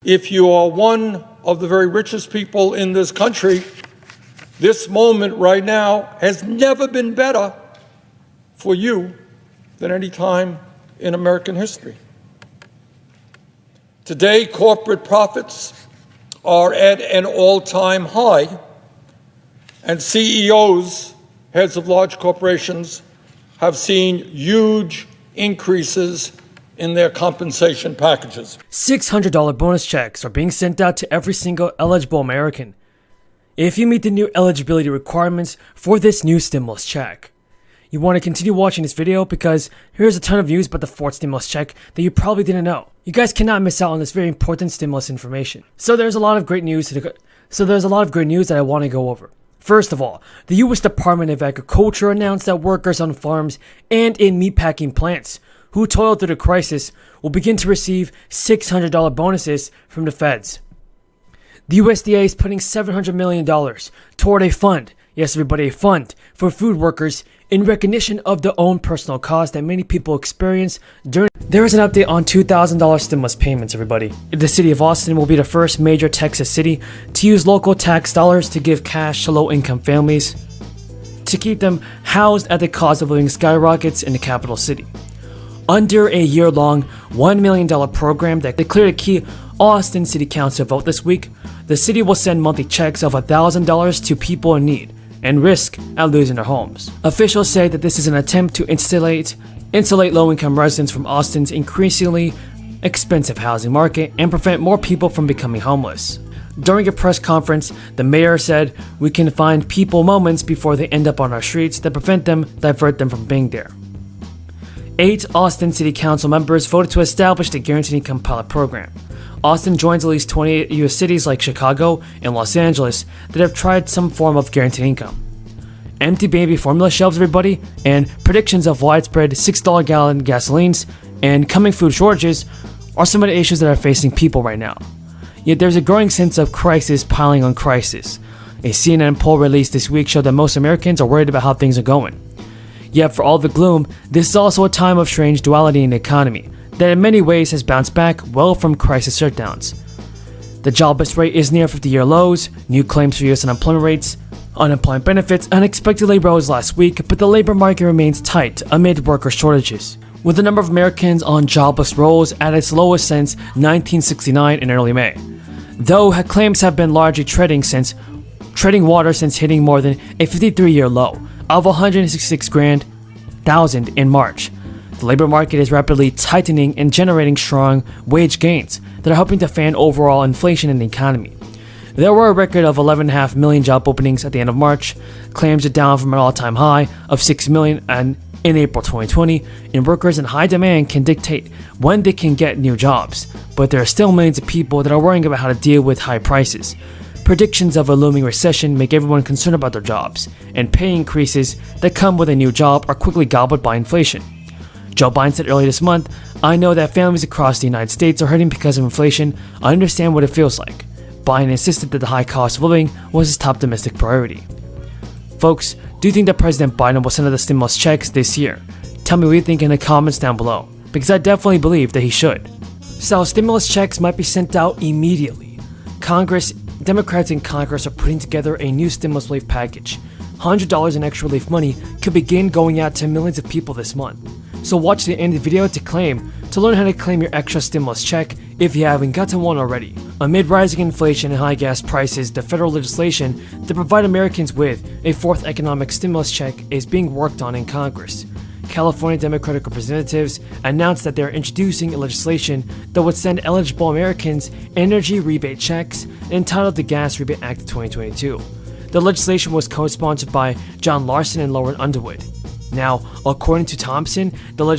If you are one of the very richest people in this country, this moment right now has never been better for you than any time in American history. Today, corporate profits are at an all-time high, and CEOs, heads of large corporations, have seen huge increases in their compensation packages. $600 bonus checks are being sent out to every single eligible American if you meet the new eligibility requirements for this new stimulus check. You want to continue watching this video because here's a ton of news about the fourth stimulus check that you probably didn't know. You guys cannot miss out on this very important stimulus information. So there's a lot of great news that I want to go over. First of all, the U.S. Department of Agriculture announced that workers on farms and in meatpacking plants who toiled through the crisis will begin to receive $600 bonuses from the feds. The USDA is putting $700 million toward a fund, yes everybody, a fund for food workers in recognition of their own personal cost that many people experience during. There is an update on $2,000 stimulus payments, everybody. The city of Austin will be the first major Texas city to use local tax dollars to give cash to low-income families to keep them housed as the cost of living skyrockets in the capital city. Under a year-long $1 million program that declared a key Austin City Council vote this week, the city will send monthly checks of $1,000 to people in need and risk at losing their homes. Officials say that this is an attempt to insulate low-income residents from Austin's increasingly expensive housing market and prevent more people from becoming homeless. During a press conference, the mayor said, "We can find people moments before they end up on our streets that divert them from being there." 8 Austin City Council members voted to establish the Guaranteed Income Pilot Program. Austin joins at least 28 U.S. cities like Chicago and Los Angeles that have tried some form of guaranteed income. Empty baby formula shelves, everybody, and predictions of widespread $6 gallon gasolines and coming food shortages are some of the issues that are facing people right now. Yet there's a growing sense of crisis piling on crisis. A CNN poll released this week showed that most Americans are worried about how things are going. Yet for all the gloom, this is also a time of strange duality in the economy that in many ways has bounced back well from crisis shutdowns. The jobless rate is near 50-year lows, new claims for U.S. unemployment benefits unexpectedly rose last week, but the labor market remains tight amid worker shortages, with the number of Americans on jobless rolls at its lowest since 1969 in early May. Though claims have been largely treading water since hitting more than a 53-year low of 166,000 in March. The labor market is rapidly tightening and generating strong wage gains that are helping to fan overall inflation in the economy. There were a record of 11.5 million job openings at the end of March. Claims are down from an all-time high of 6 million in April 2020, and workers in high demand can dictate when they can get new jobs. But there are still millions of people that are worrying about how to deal with high prices. Predictions of a looming recession make everyone concerned about their jobs, and pay increases that come with a new job are quickly gobbled by inflation. Joe Biden said earlier this month, "I know that families across the United States are hurting because of inflation. I understand what it feels like." Biden insisted that the high cost of living was his top domestic priority. Folks, do you think that President Biden will send out the stimulus checks this year? Tell me what you think in the comments down below, because I definitely believe that he should. So stimulus checks might be sent out immediately. Democrats in Congress are putting together a new stimulus relief package. $100 in extra relief money could begin going out to millions of people this month. So watch the end of the video to learn how to claim your extra stimulus check if you haven't gotten one already. Amid rising inflation and high gas prices, the federal legislation to provide Americans with a fourth economic stimulus check is being worked on in Congress. California Democratic representatives announced that they're introducing legislation that would send eligible Americans energy rebate checks entitled the Gas Rebate Act of 2022. The legislation was co-sponsored by John Larson and Lauren Underwood. Now, according to Thompson, the